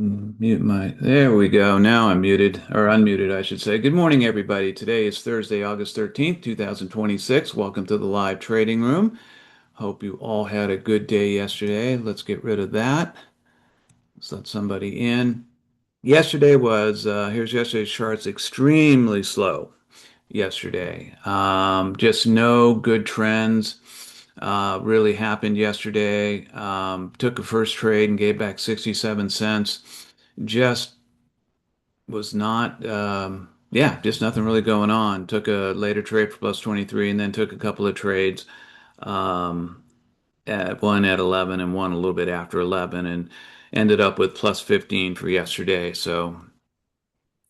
There we go. Now I'm muted, or unmuted, I should say. Good morning, everybody. Today is Thursday, August 13th, 2026. Welcome to the live trading room. Hope you all had a good day yesterday. Let's get rid of that. Let's let somebody in. Here's yesterday's charts, extremely slow yesterday. Just no good trends really happened yesterday. Took a first trade and gave back 67 cents. Just was not, yeah, just nothing really going on. Took a later trade for plus 23 and then took a couple of trades, um, one at 11 and one a little bit after 11 and ended up with plus 15 for yesterday. So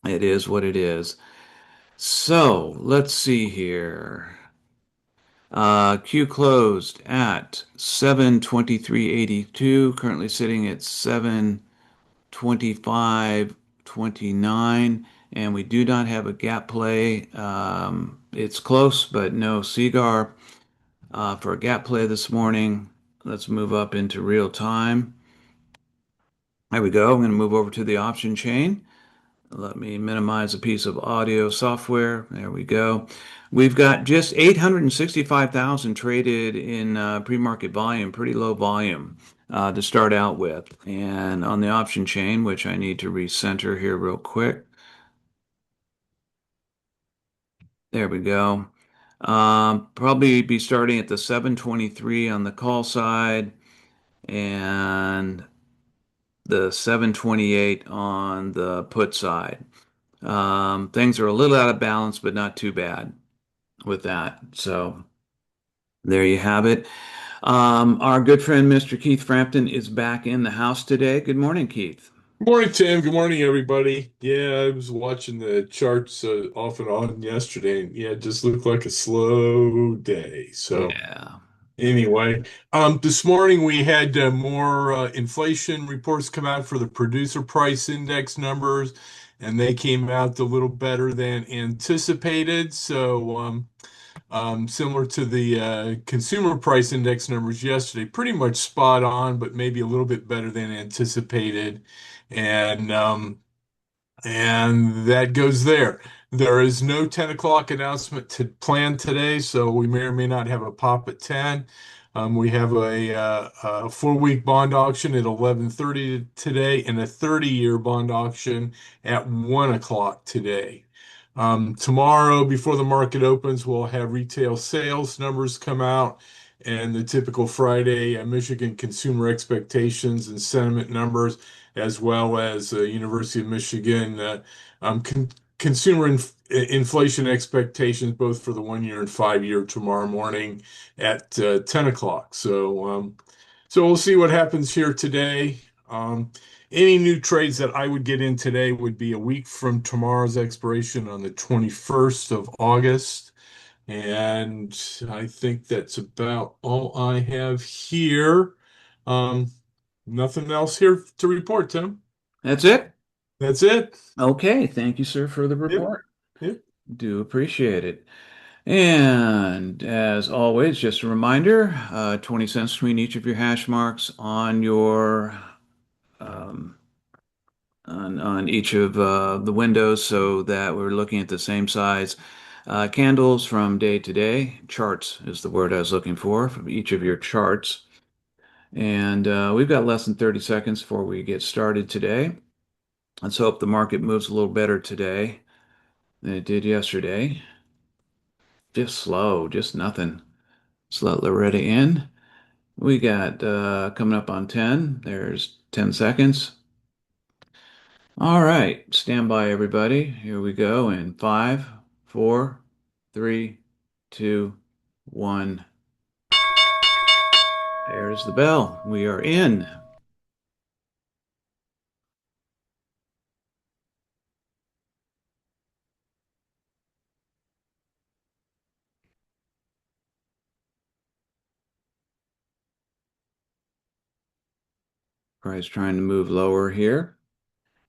it is what it is. So let's see here. Q closed at 723.82, currently sitting at 725.29, and we do not have a gap play. It's close, but no CGAR for a gap play this morning. Let's move up into real time. There we go. I'm going to move over to the option chain. Let me minimize a piece of audio software. There we go. We've got just 865,000 traded in pre-market volume, pretty low volume to start out with. And on the option chain, which I need to recenter here real quick. There we go. Probably be starting at the 723 on the call side and the 728 on the put side. Things are a little out of balance, but not too bad with that. So there you have it. Our good friend Mr. Keith Frampton is back in the house today. Good morning, Keith. Good morning, Tim. Good morning, everybody. Yeah, I was watching the charts off and on yesterday, and yeah, it just looked like a slow day. So Yeah, anyway, this morning we had more inflation reports come out for the producer price index numbers, and they came out a little better than anticipated. Similar to the consumer price index numbers yesterday, pretty much spot on, but maybe a little bit better than anticipated. And and that goes there. There is no 10 o'clock announcement to plan today, so we may or may not have a pop at 10. We have a 4-week bond auction at 11:30 today and a 30-year bond auction at 1 o'clock today. Tomorrow, before the market opens, we'll have retail sales numbers come out and the typical Friday Michigan consumer expectations and sentiment numbers, as well as University of Michigan consumer inflation expectations, both for the 1 year and 5 year tomorrow morning at 10 o'clock. So we'll see what happens here today. Any new trades that I would get in today would be a week from tomorrow's expiration on the 21st of August. And I think that's about all I have here. Um, Nothing else here to report, Tim. that's it. That's it. Okay, thank you, sir, for the Yep. report. Yep. Do appreciate it. And as always, just a reminder, 20 cents between each of your hash marks on your um, on each of the windows so that we're looking at the same size candles from day to day. Charts is the word I was looking for each of your charts. And we've got less than 30 seconds before we get started today. Let's hope the market moves a little better today than it did yesterday. Just slow, just nothing. Let's let Loretta in. We got coming up on 10. There's 10 seconds. All right, stand by, everybody. Here we go in five, four, three, two, one. There's the bell. We are in. Price trying to move lower here.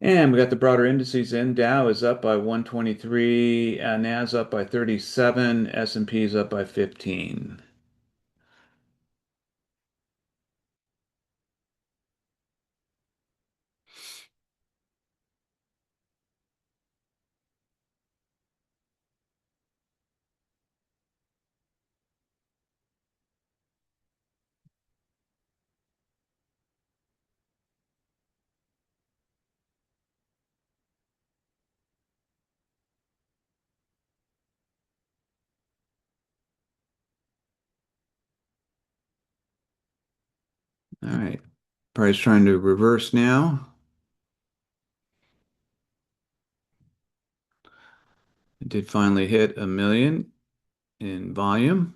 And we got the broader indices in. Dow is up by 123, Nas up by 37, S&P is up by 15. All right. Price trying to reverse now. It did finally hit a million in volume.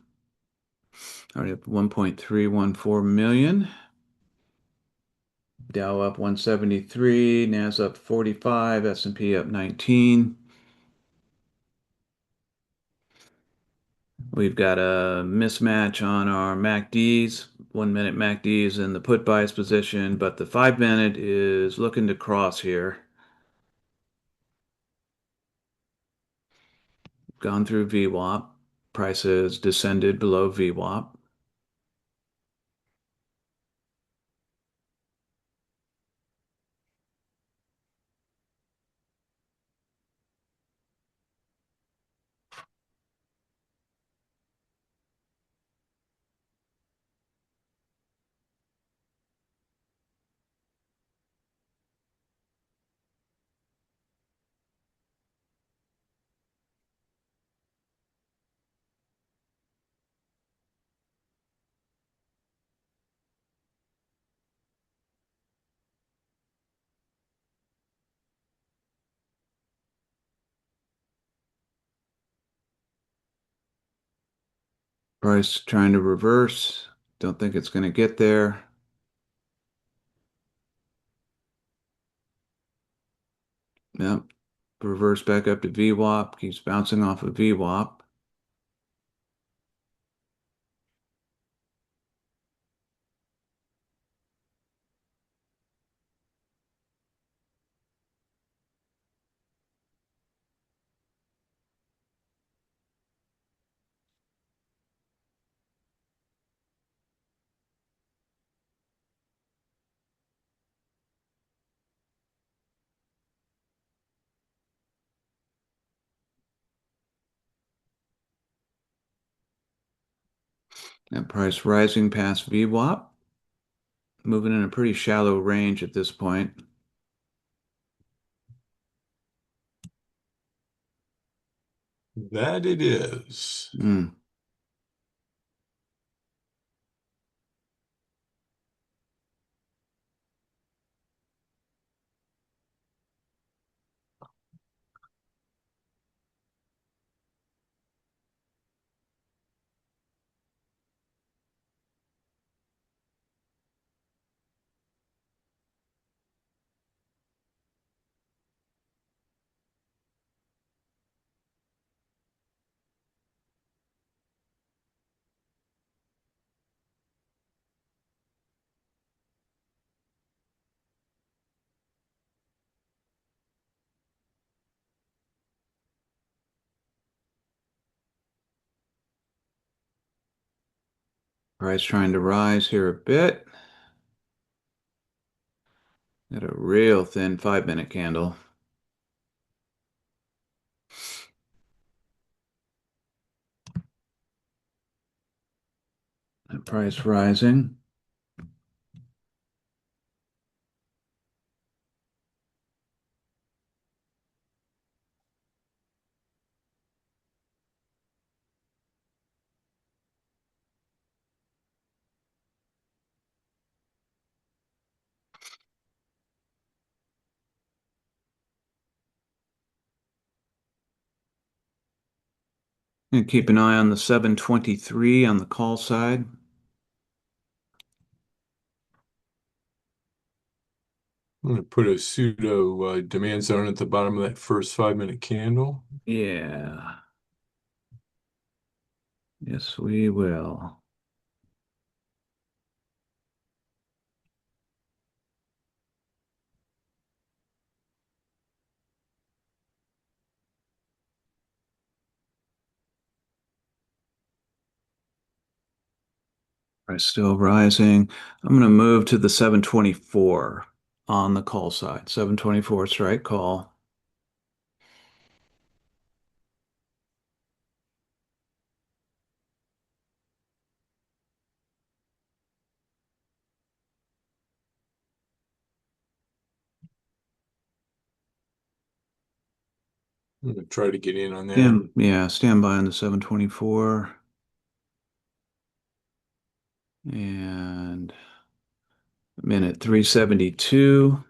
Already up 1.314 million. Dow up 173, Nas up 45, S&P up 19. We've got a mismatch on our MACDs. 1 minute MACD is in the put bias position, but the 5 minute is looking to cross here. Gone through VWAP. Price has descended below VWAP. Price trying to reverse. Don't think it's going to get there. Yep. Reverse back up to VWAP. Keeps bouncing off of VWAP. That price rising past VWAP. Moving in a pretty shallow range at this point. That it is. Mm. Price trying to rise here a bit. Got a real thin 5 minute candle. That price rising. And keep an eye on the 723 on the call side. I'm going to put a pseudo demand zone at the bottom of that first 5 minute candle. Yeah. Yes, we will. Price still rising. I'm going to move to the 724 on the call side. 724 strike call. I'm going to try to get in on that. Yeah, stand by on the 724. And minute 372.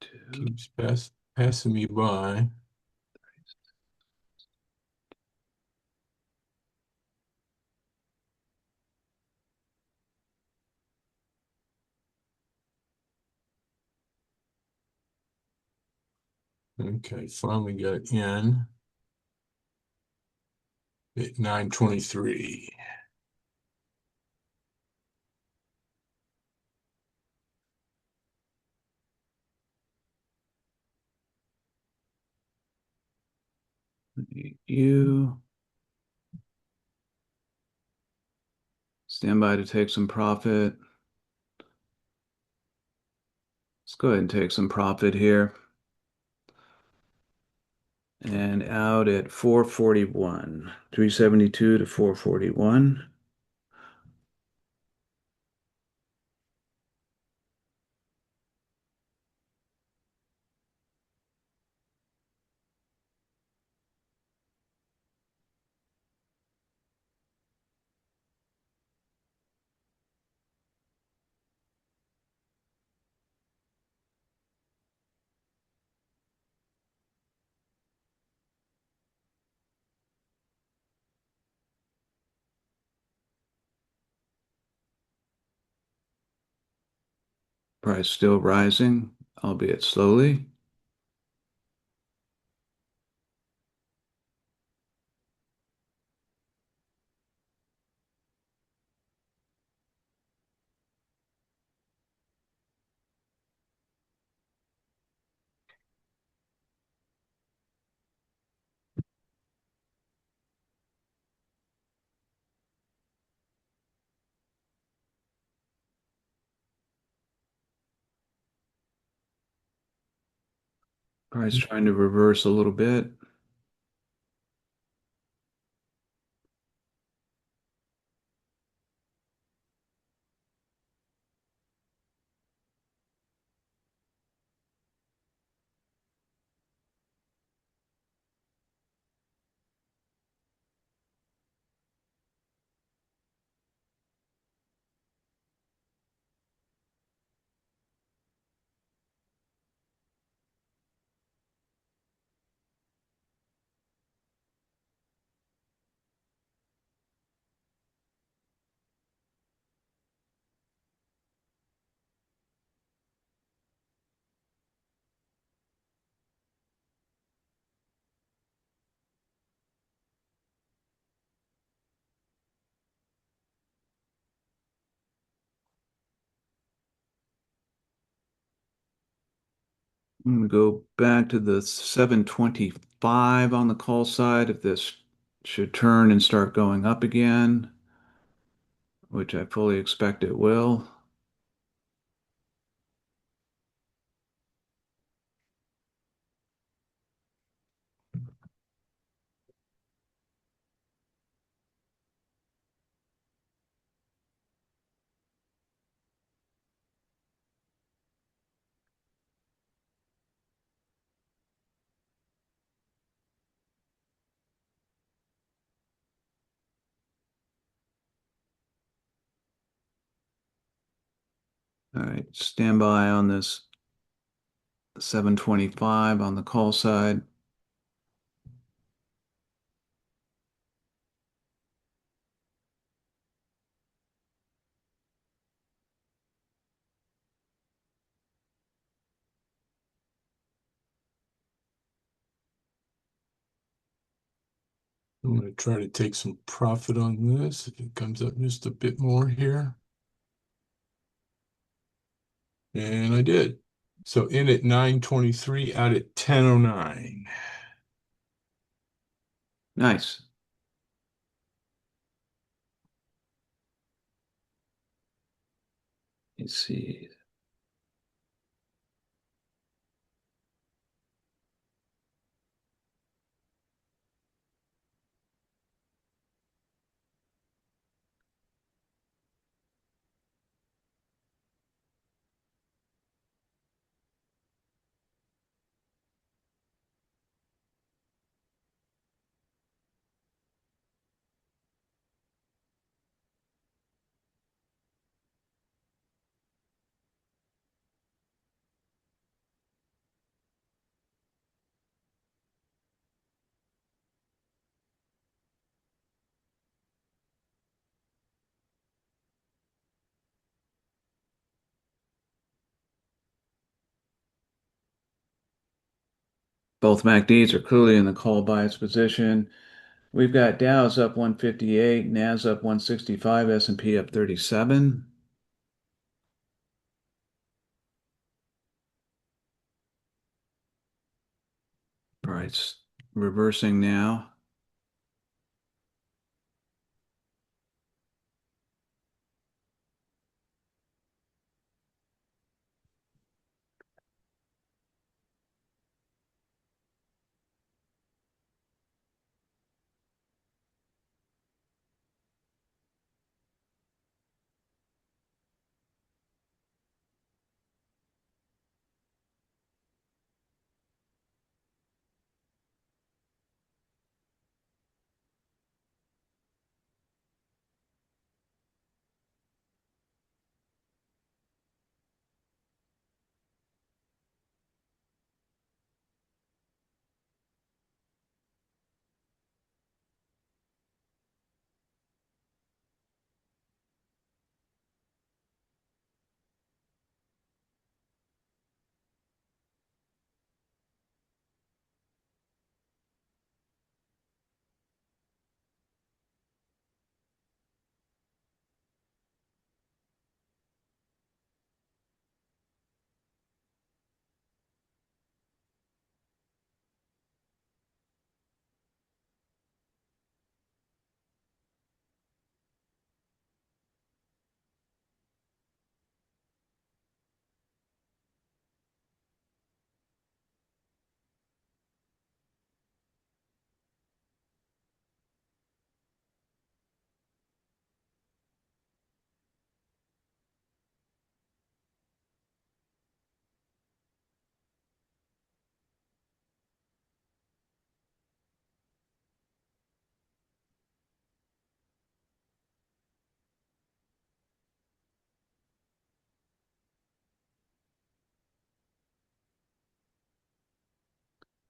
Two. Keeps passing me by. Okay, finally got in at 9:23. You stand by to take some profit. Let's go ahead and take some profit here. And out at 441, 372 to 441. Price still rising, albeit slowly. Price trying to reverse a little bit. I'm going to go back to the 725 on the call side if this should turn and start going up again, which I fully expect it will. All right, stand by on this 725 on the call side. I'm going to try to take some profit on this. If it comes up just a bit more here. And I did. So in at 9:23, out at 10:09. Nice. Let's see. Both MACDs are clearly in the call bias position. We've got Dow's up 158, Nas up 165, S&P up 37. All right, it's reversing now.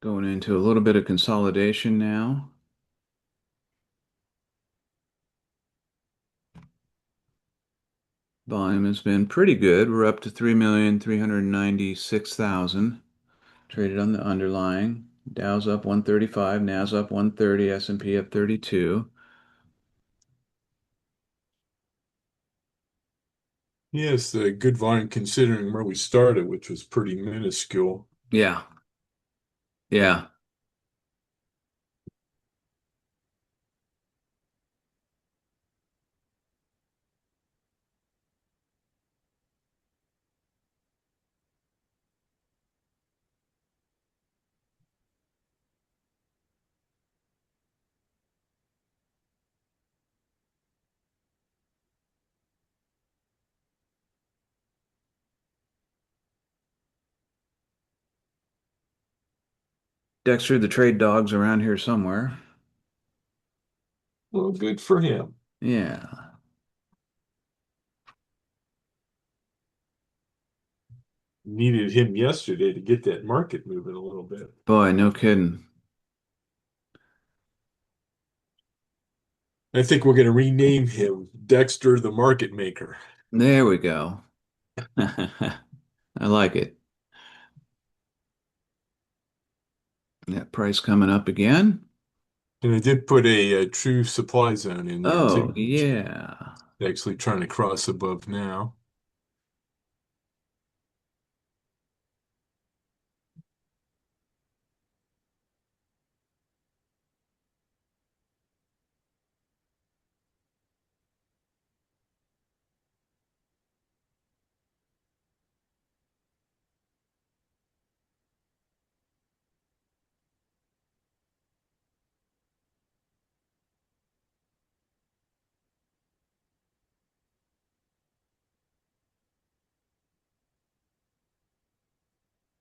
Going into a little bit of consolidation now. Volume has been pretty good. We're up to 3,396,000 traded on the underlying. Dow's up 135, Nas up 130, S&P up 32. Yes, the good volume considering where we started, which was pretty minuscule. Yeah, yeah. Dexter, the trade dog's around here somewhere. Well, good for him. Yeah. Needed him yesterday to get that market moving a little bit. Boy, no kidding. I think we're going to rename him Dexter the Market Maker. There we go. I like it. That price coming up again. And I did put a true supply zone in there Oh, too, which yeah. is actually trying to cross above now.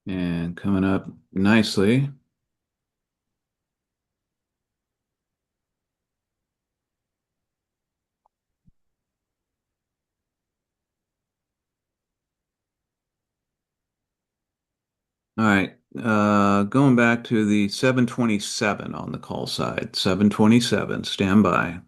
And coming up nicely. All right. Going back to the 727 on the call side. 727, stand by.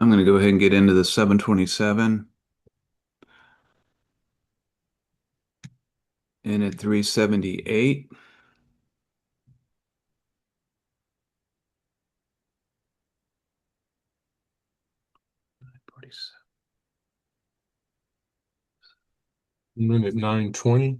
I'm going to go ahead and get into the 727 in at 378. 47. Minute 9:20.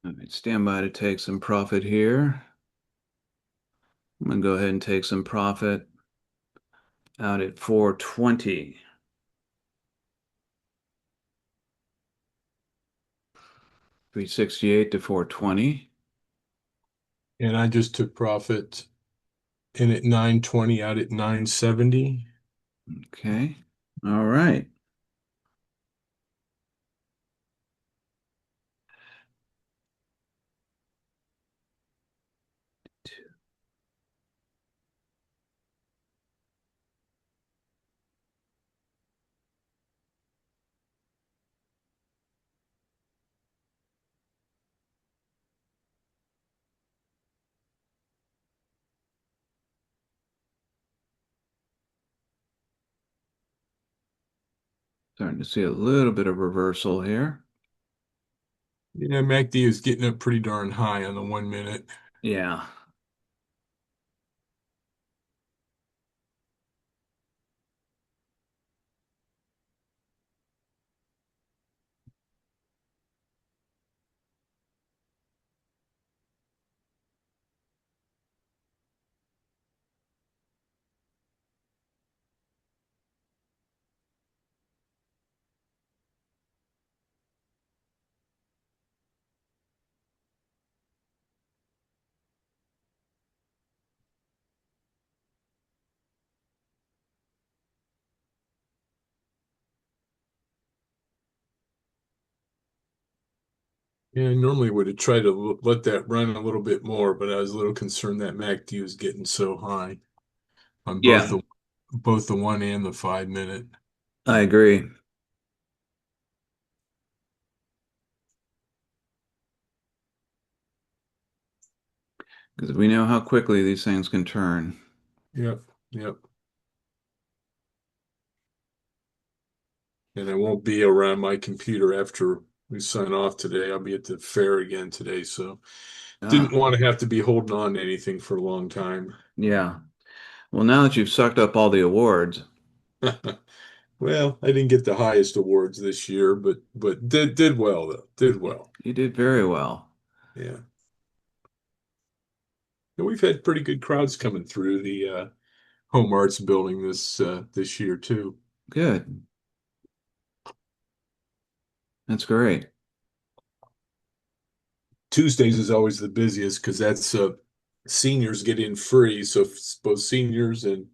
All right, stand by to take some profit here. I'm going to go ahead and take some profit out at 420. 368 to 420. And I just took profit in at 9:20, out at 9:70. Okay. All right. Starting to see a little bit of reversal here. Yeah, MACD is getting up pretty darn high on the 1 minute. Yeah. Yeah, I normally would have tried to let that run a little bit more, but I was a little concerned that MACD was getting so high on Yeah, both the 1 and the 5 minute. I agree. Because we know how quickly these things can turn. Yep, yep. And I won't be around my computer after we sign off today. I'll be at the fair again today, so didn't Ah, want to have to be holding on to anything for a long time. yeah. Well, now that you've sucked up all the awards, Well, I didn't get the highest awards this year, but did well though. Did you, well. you did very well. Yeah. And we've had pretty good crowds coming through the Home Arts building this year too. Good. That's great. Tuesdays is always the busiest because that's seniors get in free. So both seniors and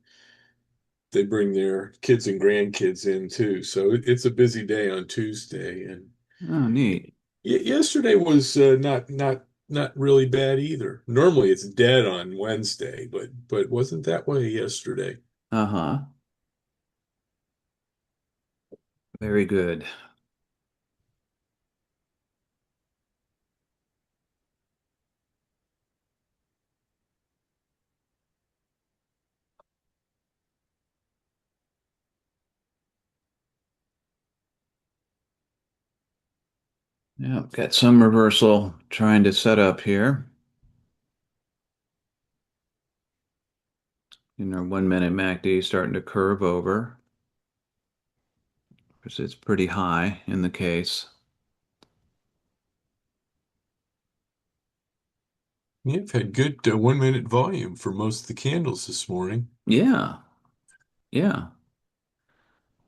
they bring their kids and grandkids in too. So it's a busy day on Tuesday. And Oh, neat. yesterday was not really bad either. Normally it's dead on Wednesday, but wasn't that way yesterday. Uh-huh. Very good. Yeah, got some reversal trying to set up here. In our 1 minute MACD starting to curve over because it's pretty high in the case. Yeah, I've had good 1 minute volume for most of the candles this morning. Yeah, yeah.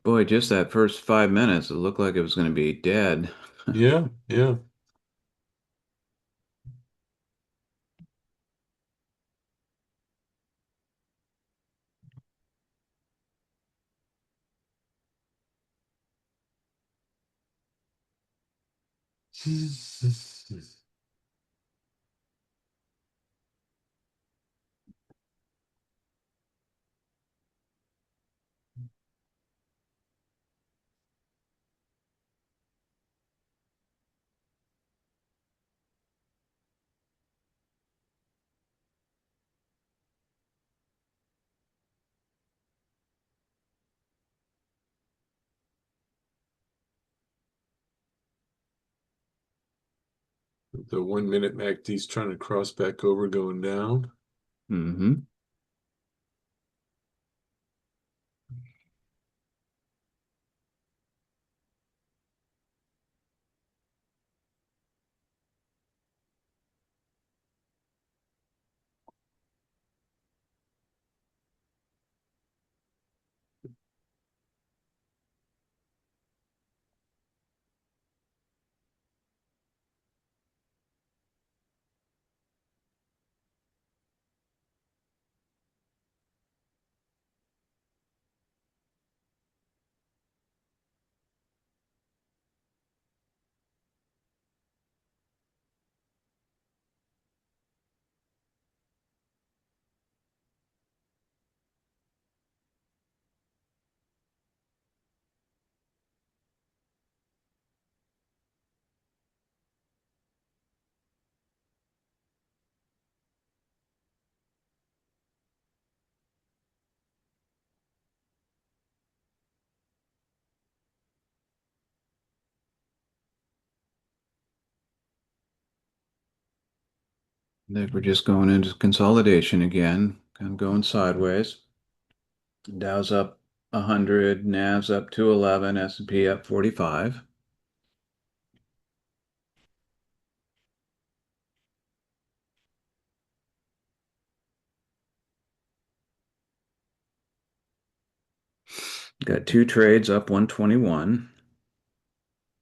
Boy, just that first 5 minutes, it looked like it was going to be dead. Yeah, yeah. The 1 minute MACD's trying to cross back over, going down. Hmm. I think we're just going into consolidation again, kind of going sideways. Dow's up 100, Nav's up 211, S&P up 45. Got two trades up 121.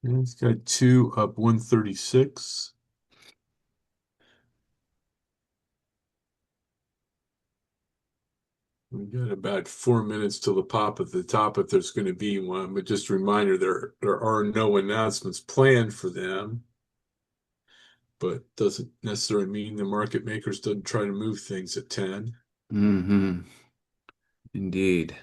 And it's got two up 136. We got about 4 minutes till the pop at the top if there's going to be one. But just a reminder, there are no announcements planned for them. But doesn't necessarily mean the market makers doesn't try to move things at 10. Hmm. Indeed.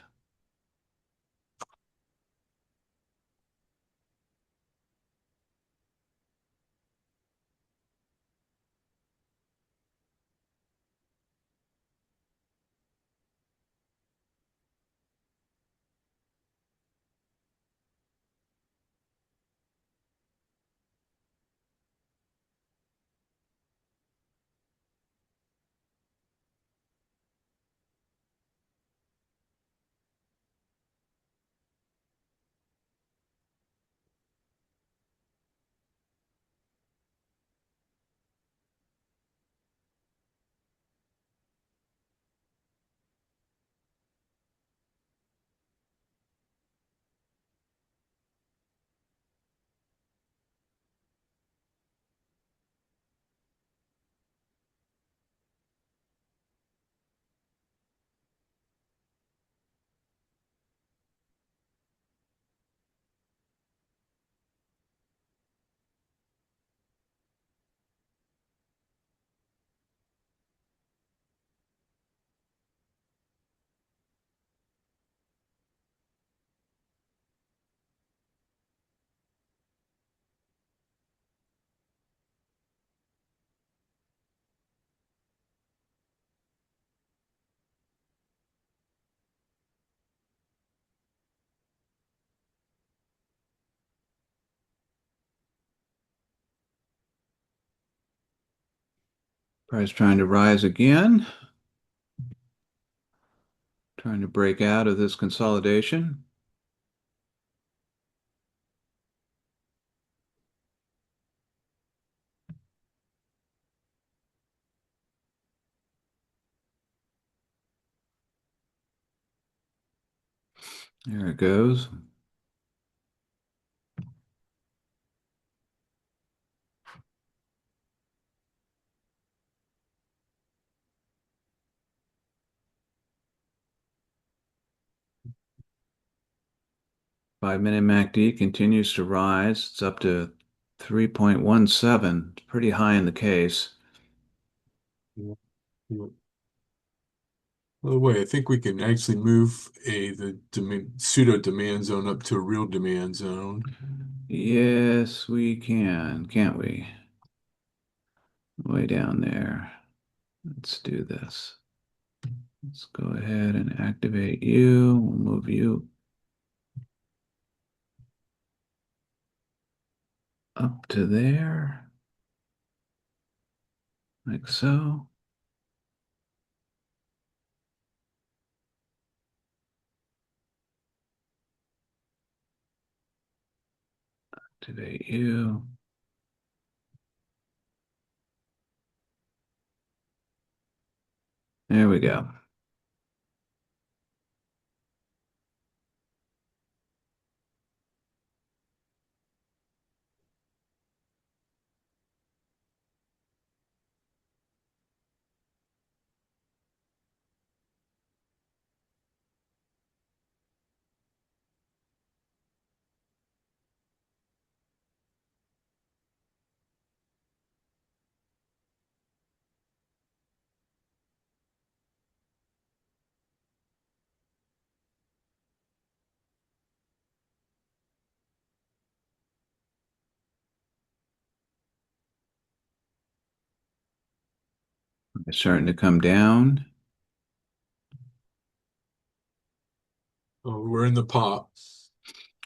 Price trying to rise again, trying to break out of this consolidation. There it goes. Five-minute MACD continues to rise. It's up to 3.17. It's pretty high in the case. Yeah. Yeah. By the way, I think we can actually move the pseudo demand zone up to a real demand zone. Yes, we can, can't we? Way down there. Let's do this. Let's go ahead and activate you. We'll move you up to there, like so. Activate you. There we go. It's starting to come down. Oh, we're in the pop.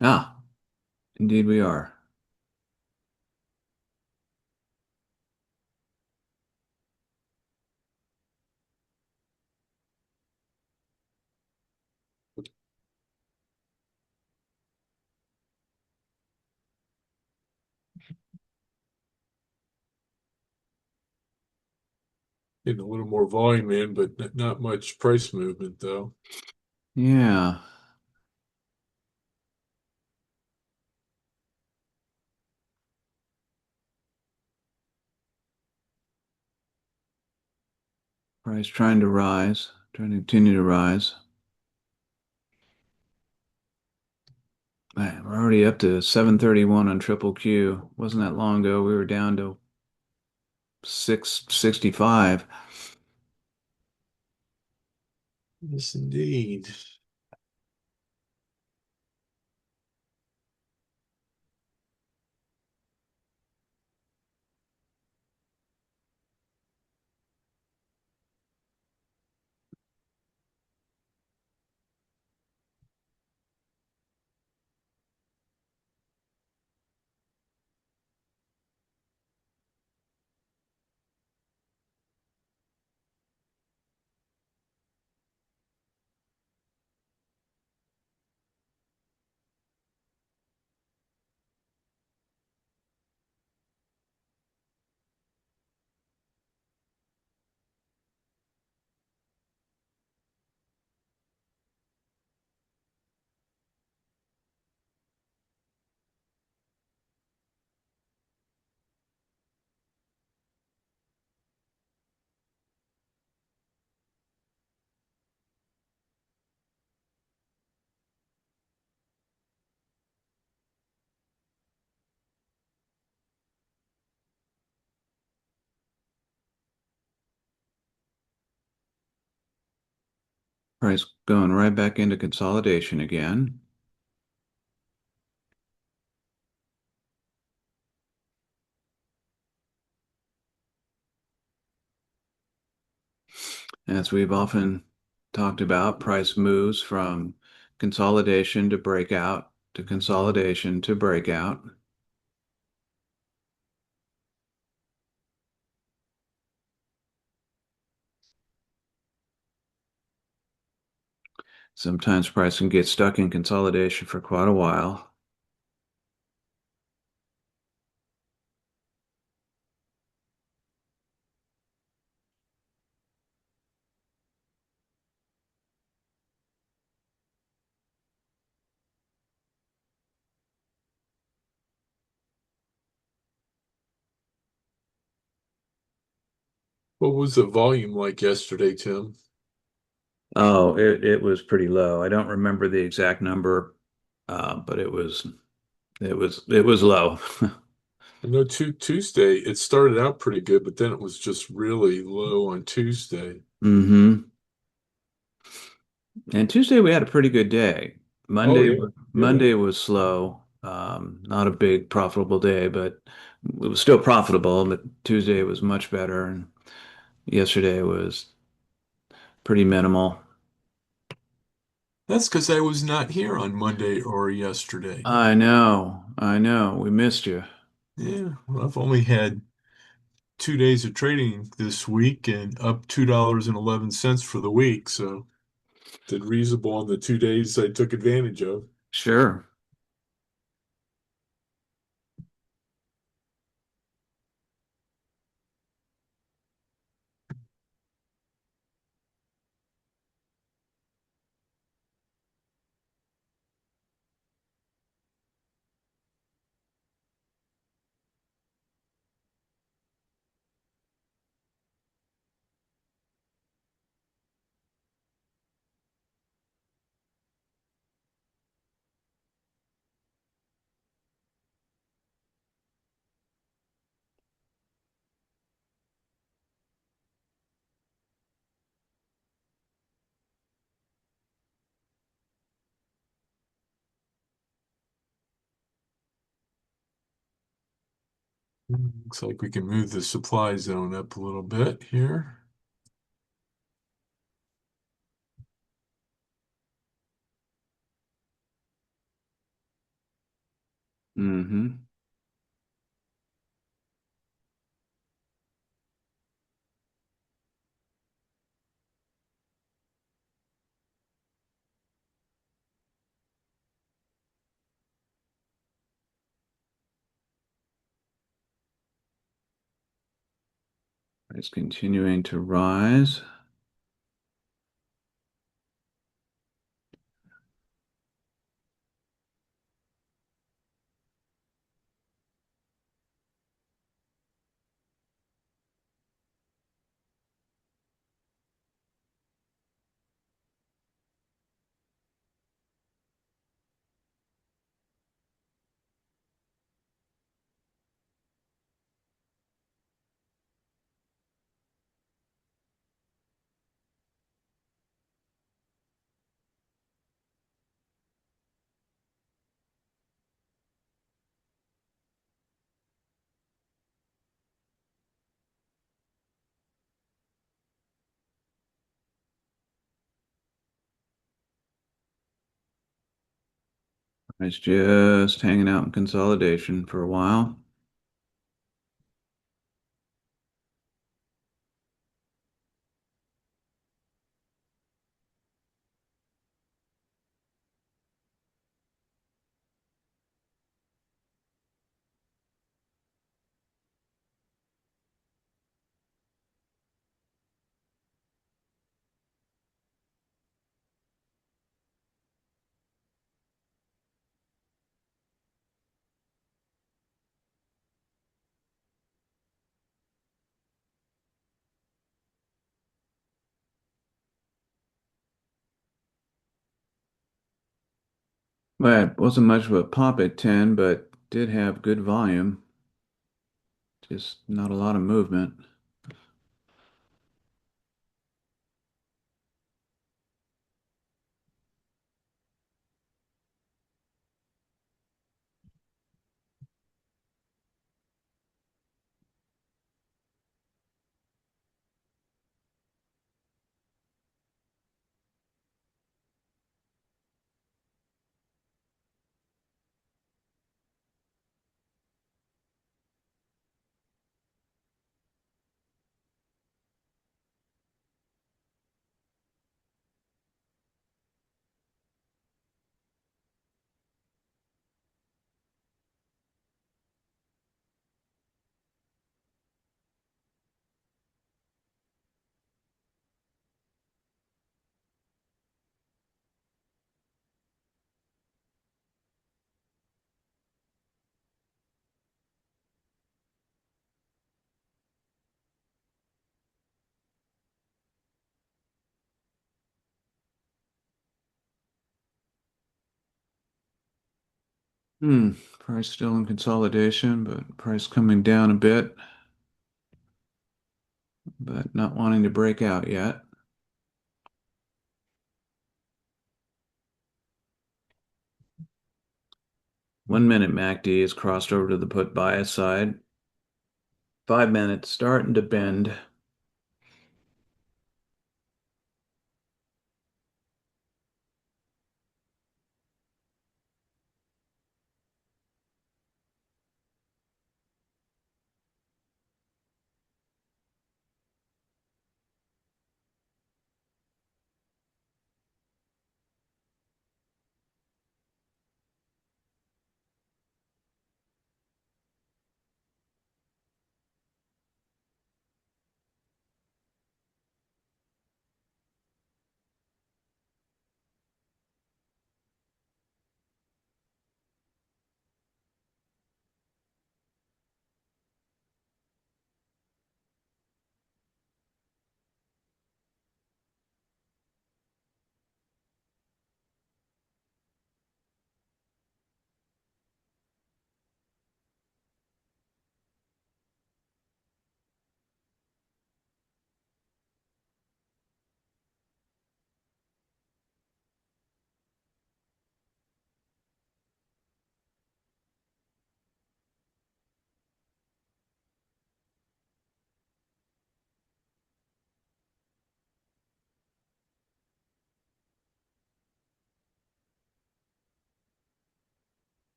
Ah, indeed we are. Getting a little more volume in, but not much price movement though. Yeah. Price trying to rise, trying to continue to rise. Man, we're already up to 731 on triple Q. Wasn't that long ago. We were down to 665. Yes, indeed. Price going right back into consolidation again. As we've often talked about, price moves from consolidation to breakout to consolidation to breakout. Sometimes price can get stuck in consolidation for quite a while. What was the volume like yesterday, Tim? Oh, it was pretty low. I don't remember the exact number, but it was low. I know Tuesday it started out pretty good, but then it was just really low on Tuesday. hmm And Tuesday we had a pretty good day. Oh Monday yeah, yeah. Monday was slow. Not a big profitable day, but it was still profitable. But Tuesday was much better, and yesterday was pretty minimal. That's because I was not here on Monday or yesterday. I know. We missed you. Yeah, well, I've only had 2 days of trading this week and up $2.11 for the week, so did reasonable on the 2 days I took advantage of. Sure. Looks like we can move the supply zone up a little bit here. hmm It's continuing to rise. It's just hanging out in consolidation for a while. But wasn't much of a pop at 10, but did have good volume. Just not a lot of movement. Price still in consolidation, but price coming down a bit, but not wanting to break out yet. 1 minute MACD is crossed over to the put bias side. 5 minutes starting to bend.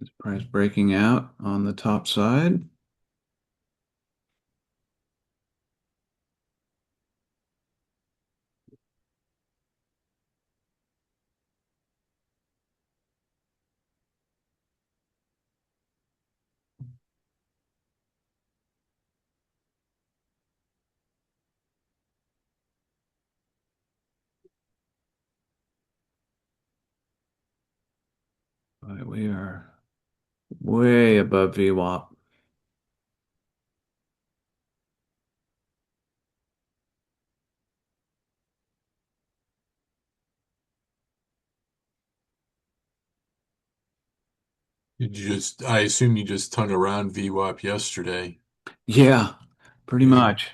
Is price breaking out on the top side? Right, we are way above VWAP. I assume you just hung around VWAP yesterday. Yeah, pretty Yeah. much.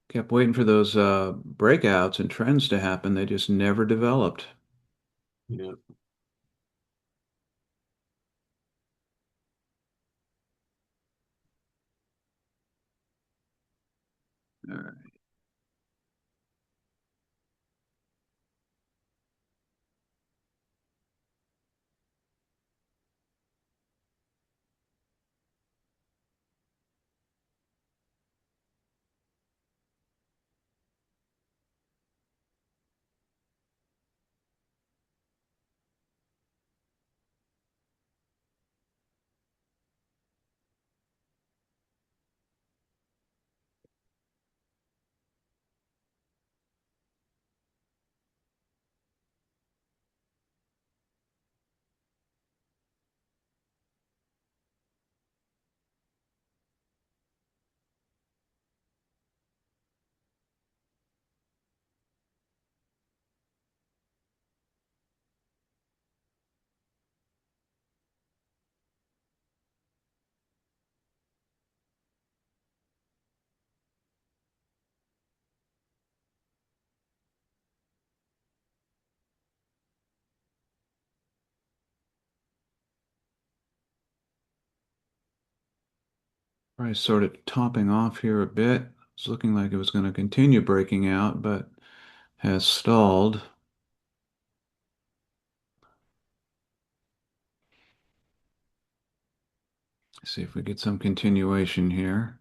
Kept waiting for those breakouts and trends to happen. They just never developed. Yeah. All right. Price sort of topping off here a bit. It's looking like it was going to continue breaking out, but has stalled. See if we get some continuation here.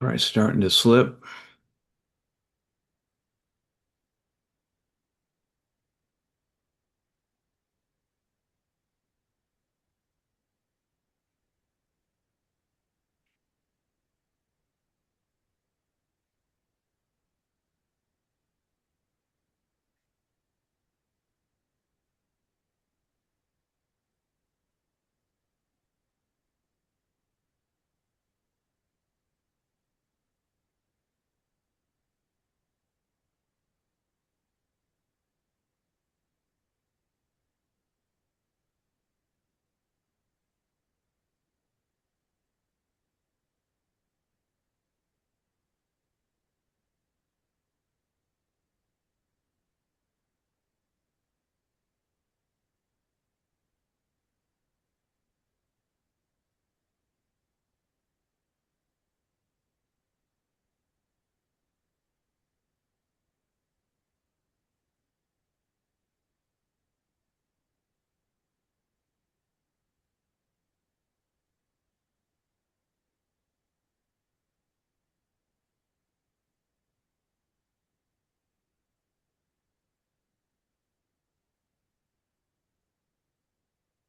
Price starting to slip.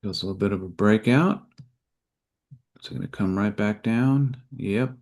Feels a little bit of a breakout. It's going to come right back down. Yep.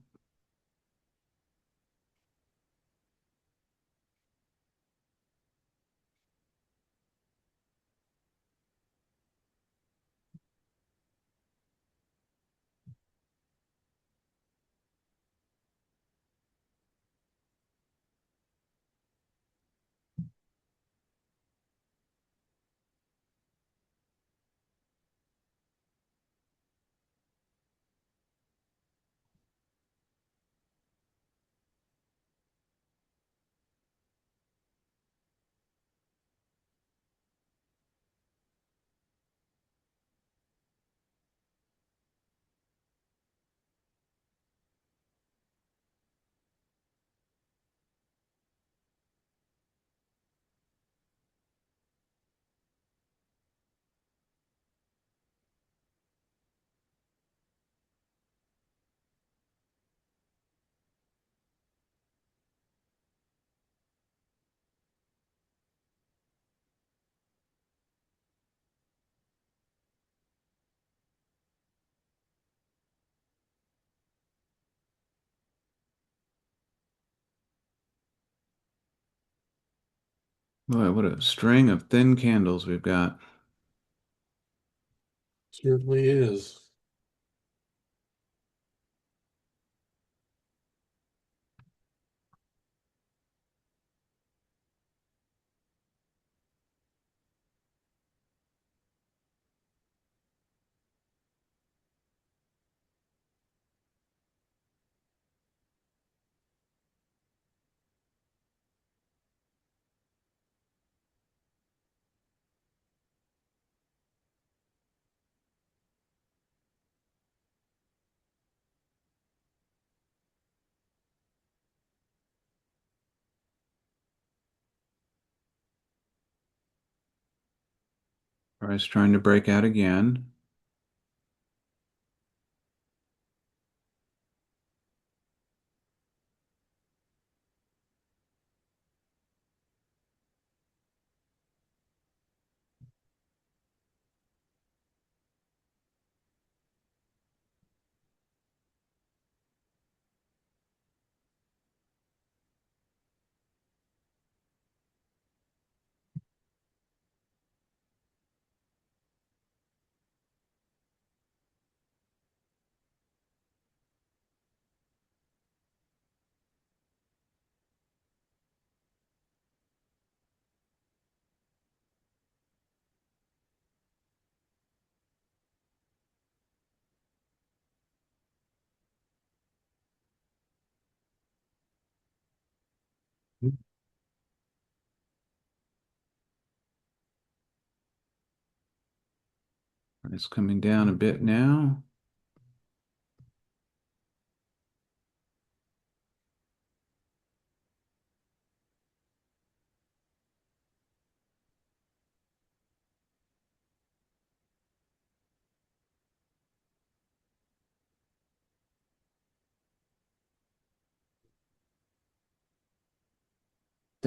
Boy, what a string of thin candles we've got. Certainly is. Price trying to break out again. It's coming down a bit now.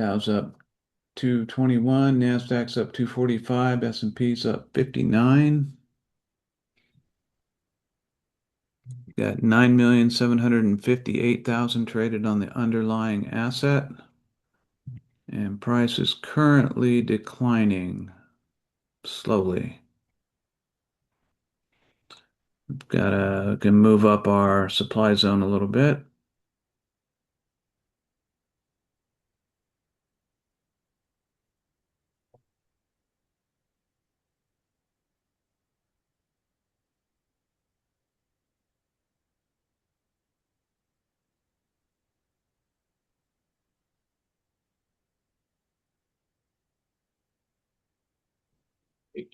Dow's up 221, Nasdaq's up 245, S&P's up 59. Got 9,758,000 traded on the underlying asset, and price is currently declining slowly. Can move up our supply zone a little bit.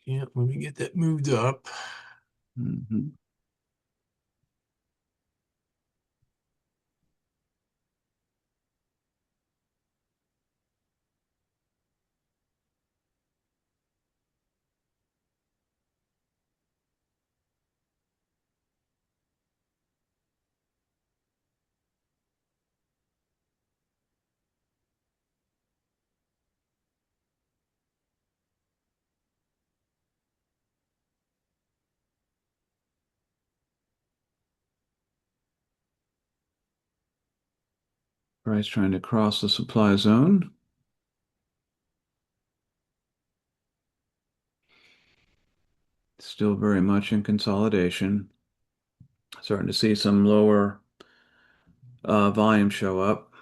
Yeah, let me get that moved up. Mhm. Price trying to cross the supply zone. Still very much in consolidation. Starting to see some lower volume show up.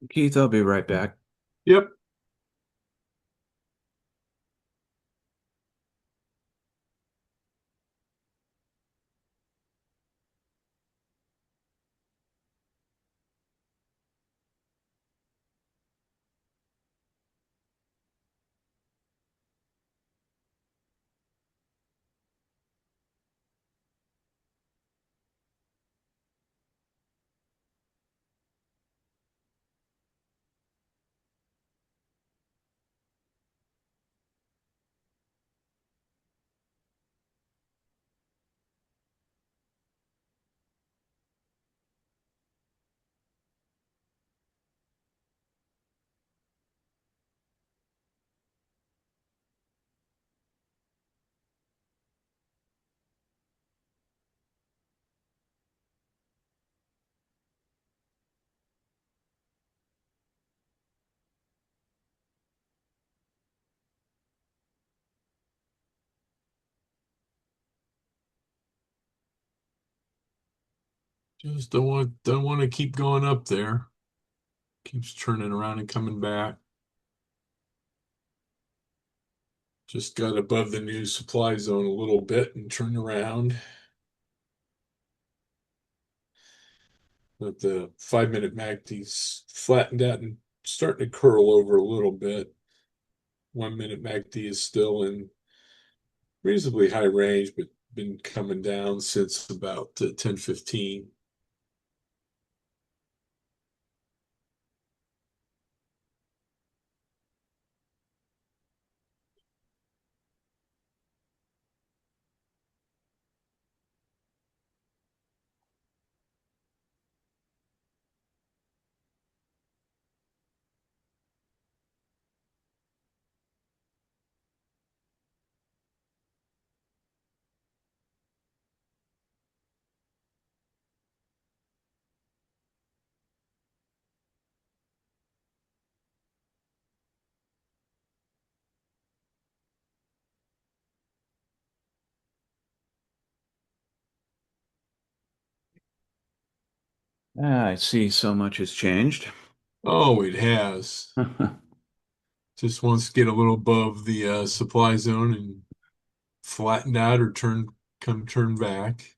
Keith, I'll be right back. Yep. Just don't want to keep going up there. Keeps turning around and coming back. Just got above the new supply zone a little bit and turned around. But the 5 minute MACD's flattened out and starting to curl over a little bit. 1 minute MACD is still in reasonably high range, but been coming down since about 10:15. Ah, I see so much has changed. Oh, it has. Just wants to get a little above the supply zone and flattened out or turn back.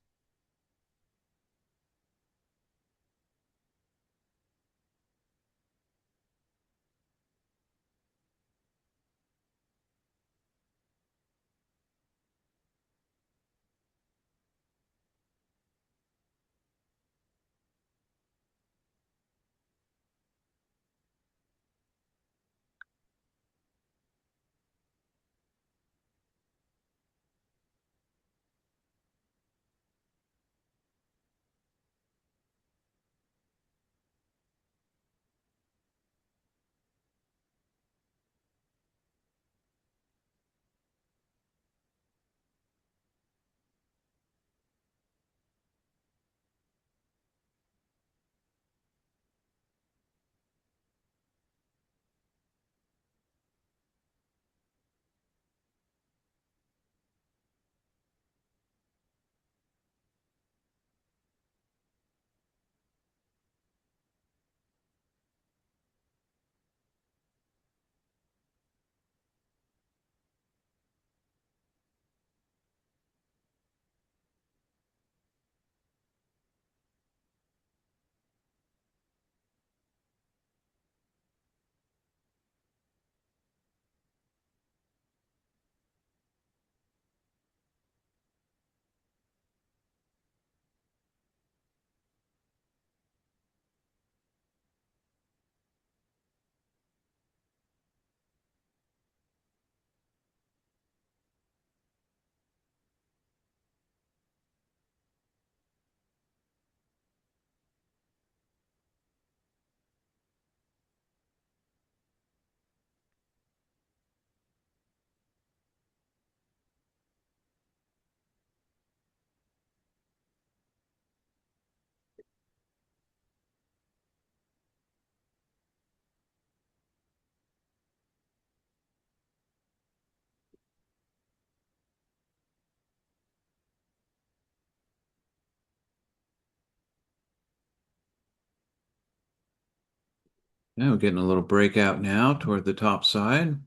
Now we're getting a little breakout now toward the top side.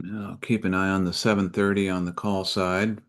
Now keep an eye on the 730 on the call side.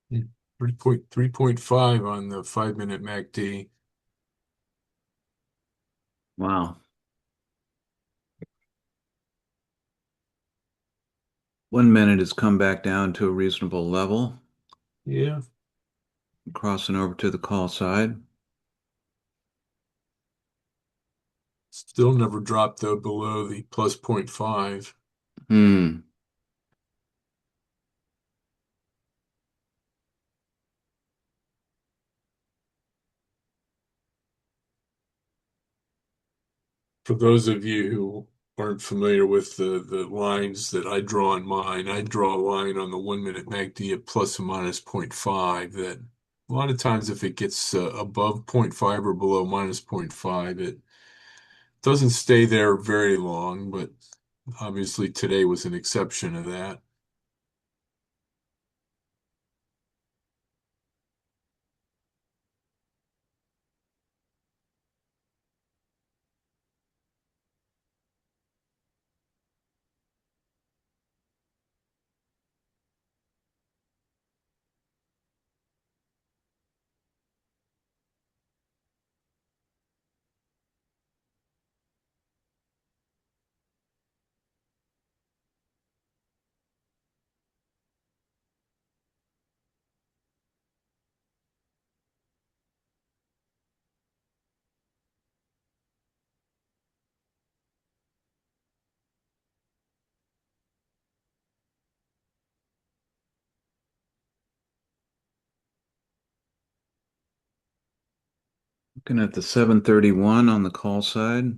Hmm. 3.5 on the 5 minute MACD. Wow. 1 minute has come back down to a reasonable level. Yeah. Crossing over to the call side. Still never dropped though below the plus point 0.5. Hmm. For those of you who aren't familiar with the lines that I draw on mine, I draw a line on the 1 minute MACD at plus or minus zero point 0.5 that a lot of times if it gets above zero point 0.5 or below minus zero point 0.5, it doesn't stay there very long, but obviously today was an exception to that. Looking at the 731 on the call side.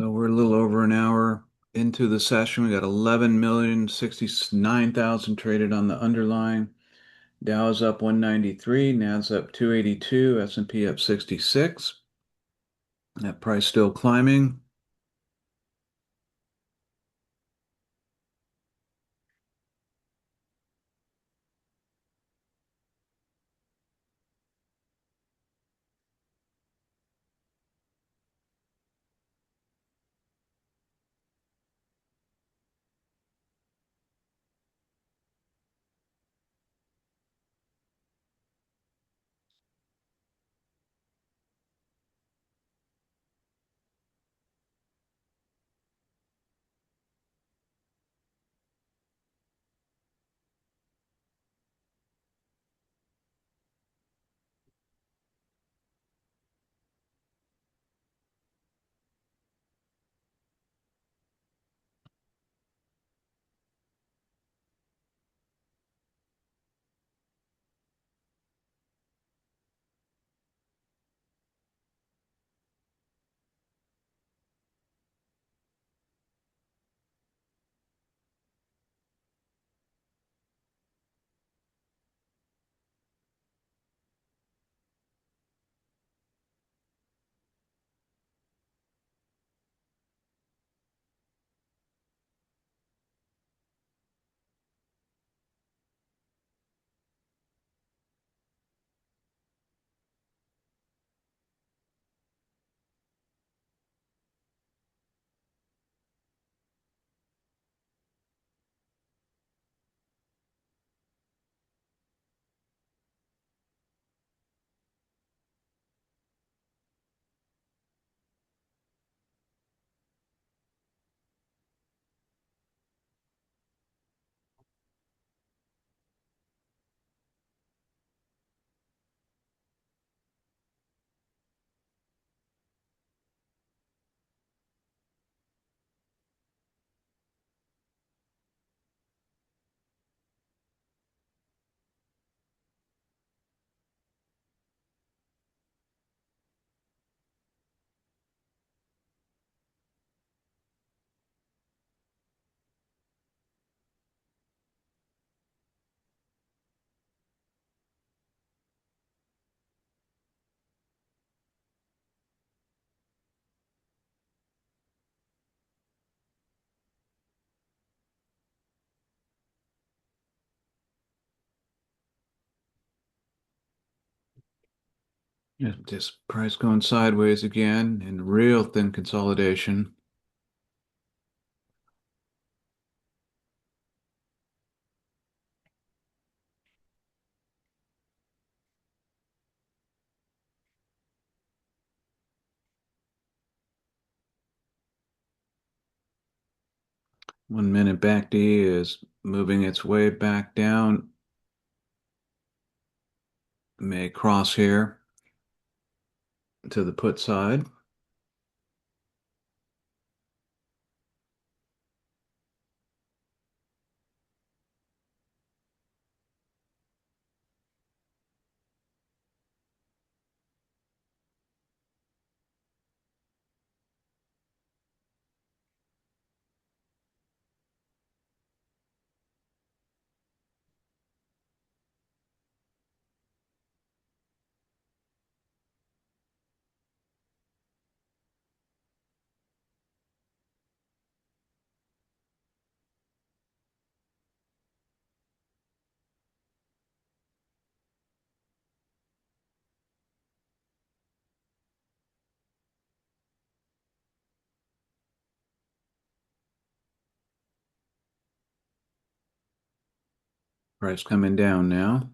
So we're a little over an hour into the session. We got 11,069,000 traded on the underlying. Dow's up 193, Nas up 282, S&P up 66. That price still climbing. Yeah, just price going sideways again and real thin consolidation. 1 minute back D is moving its way back down. May cross here to the put side. Price coming down now.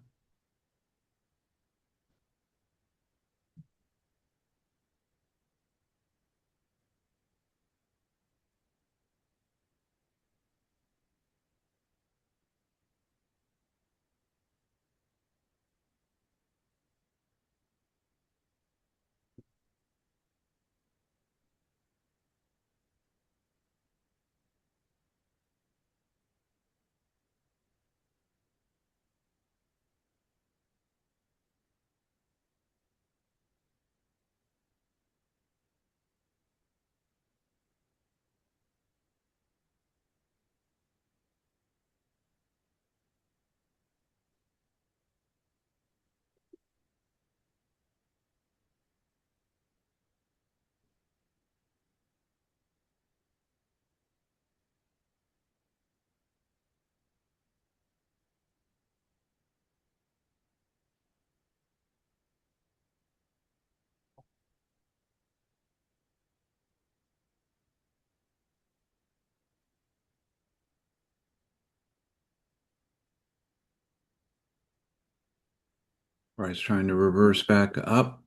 Price trying to reverse back up.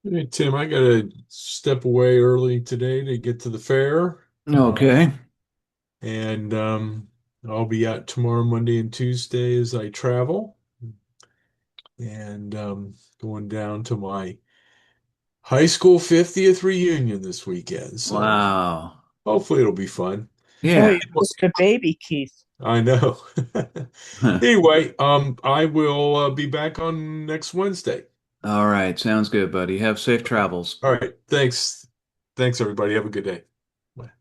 Hey, Tim, I gotta step away early today to get to the fair. Okay. And I'll be out tomorrow, Monday, and Tuesday as I travel. And going down to my high school 50th reunion this weekend. So Wow. hopefully it'll be fun. Oh, Yeah. you're just a baby, Keith. I know. Anyway, I will be back on next Wednesday. All right. Sounds good, buddy. Have safe travels. All right. Thanks. Thanks, everybody. Have a good day. Bye.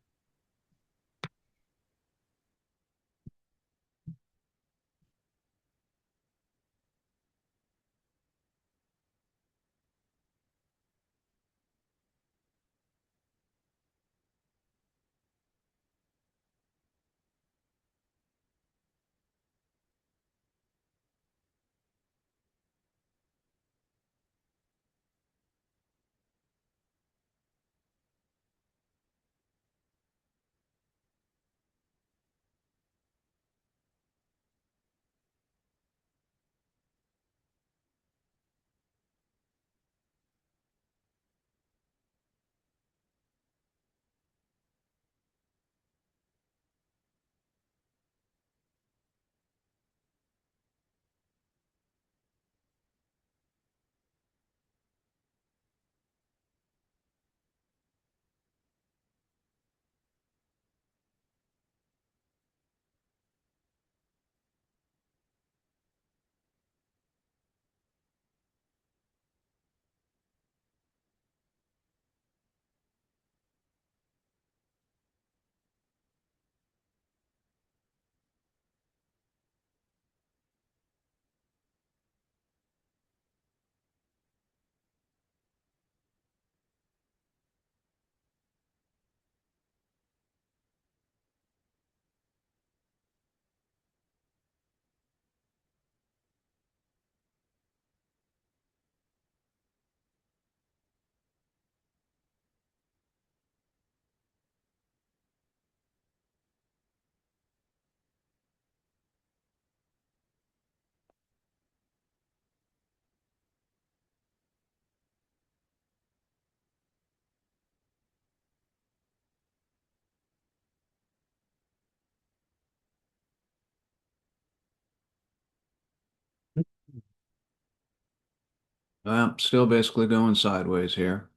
Well, still basically going sideways here.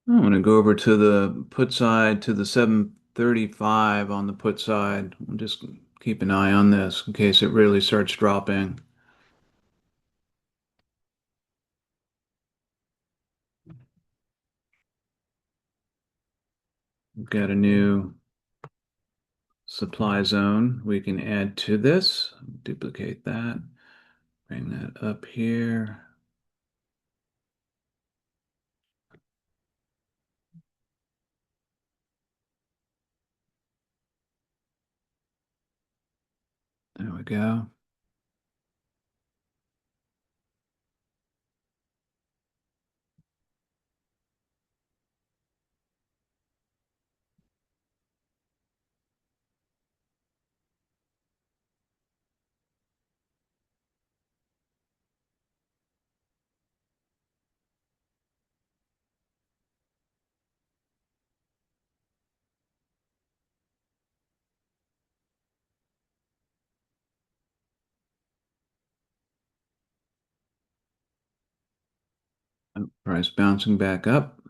I'm going to go over to the put side to the 735 on the put side. We'll just keep an eye on this in case it really starts dropping. We've got a new supply zone we can add to this. Duplicate that, bring that up here. There we go. Oh, price bouncing back up.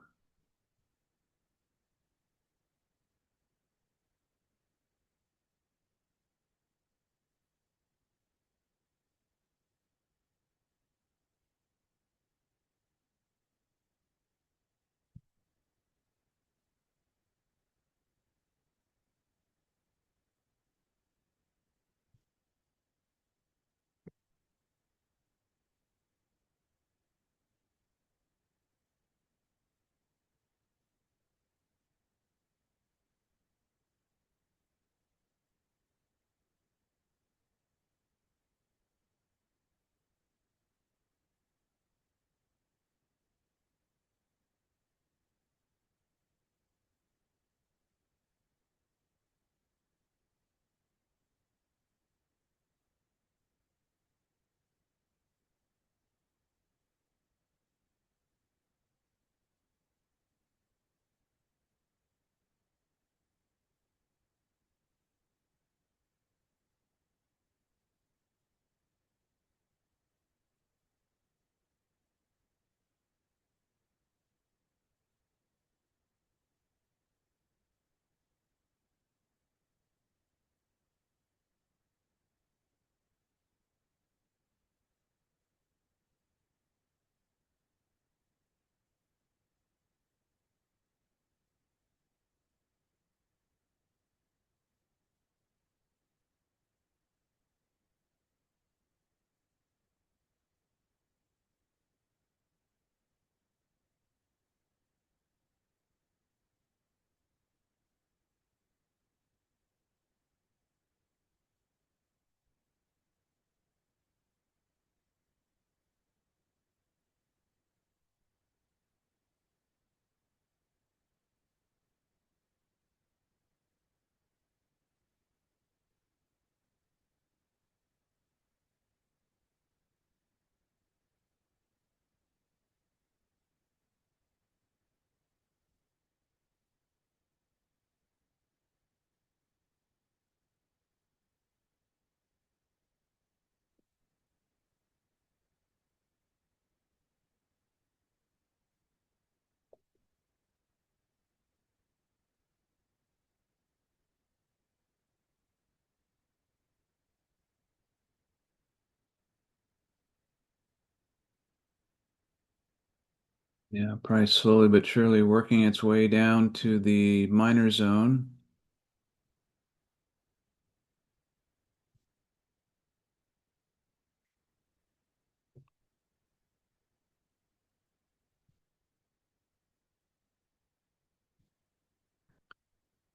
Yeah, price slowly but surely working its way down to the minor zone.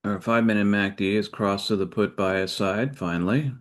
Our 5 minute MACD is crossed to the put bias side finally.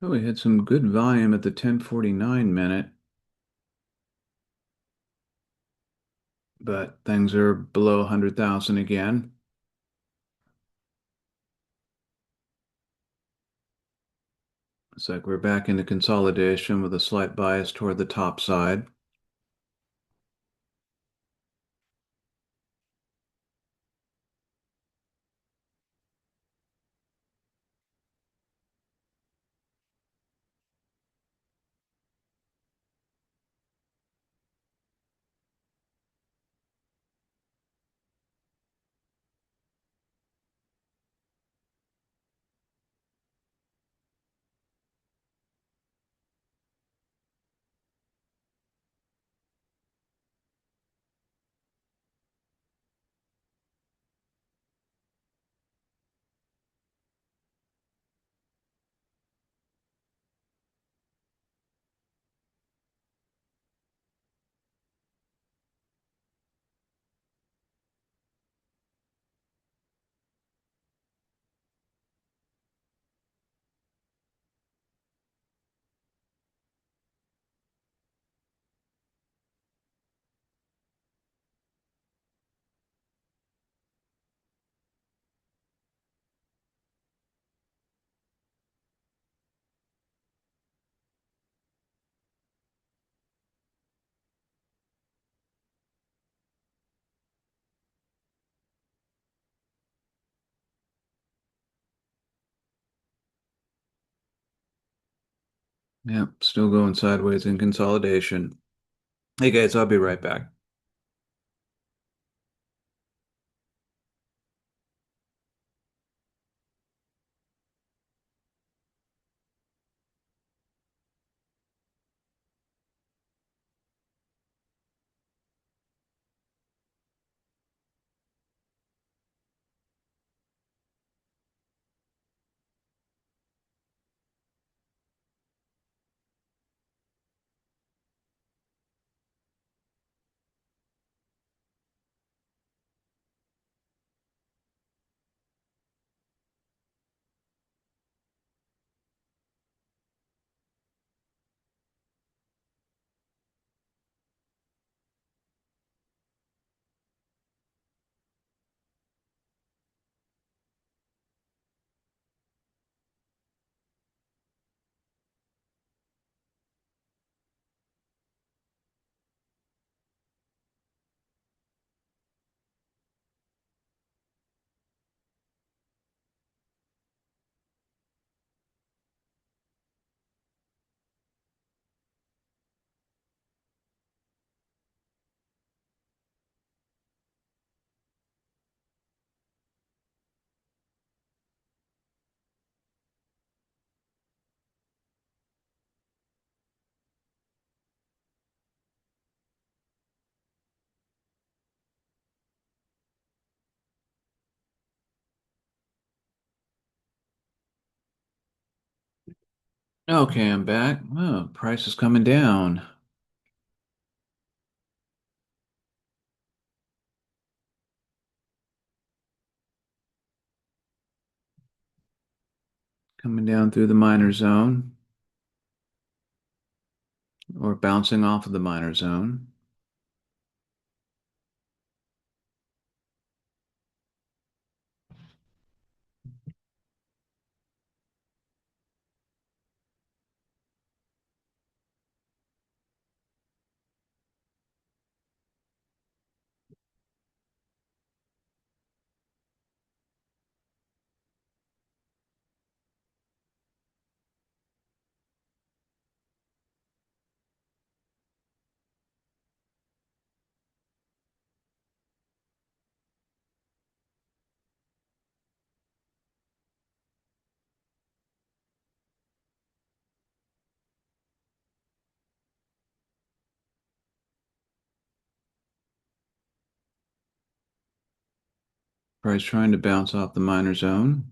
Oh, we had some good volume at the 10:49 minute, but things are below 100,000 again. It's like we're back into consolidation with a slight bias toward the top side. Yep, still going sideways in consolidation. Hey guys, I'll be right back. Okay, I'm back. Oh, price is coming down. Coming down through the minor zone or bouncing off of the minor zone. Price trying to bounce off the minor zone.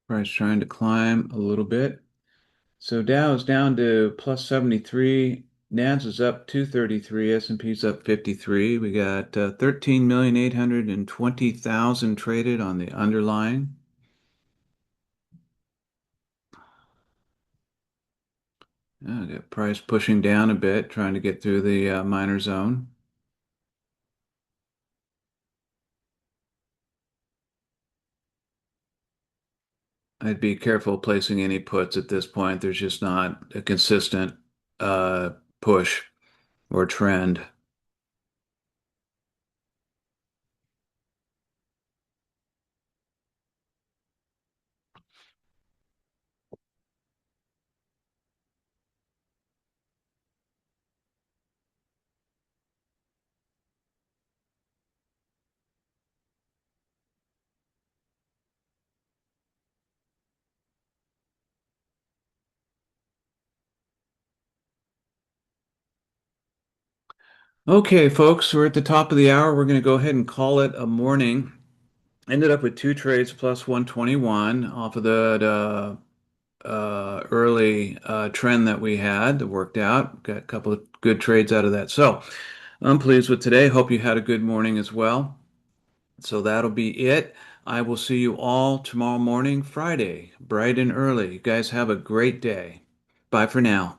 Price trying to climb a little bit. So Dow is down to plus 73. Nas is up 233. S&P's up 53. We got 13,820,000 traded on the underlying. Got price pushing down a bit, trying to get through the minor zone. I'd be careful placing any puts at this point. There's just not a consistent uh, push or trend. Okay, folks, we're at the top of the hour. We're going to go ahead and call it a morning. Ended up with two trades plus 121 off of the early trend that we had that worked out. Got a couple of good trades out of that. So I'm pleased with today. Hope you had a good morning as well. So that'll be it. I will see you all tomorrow morning, Friday, bright and early. You guys have a great day. Bye for now.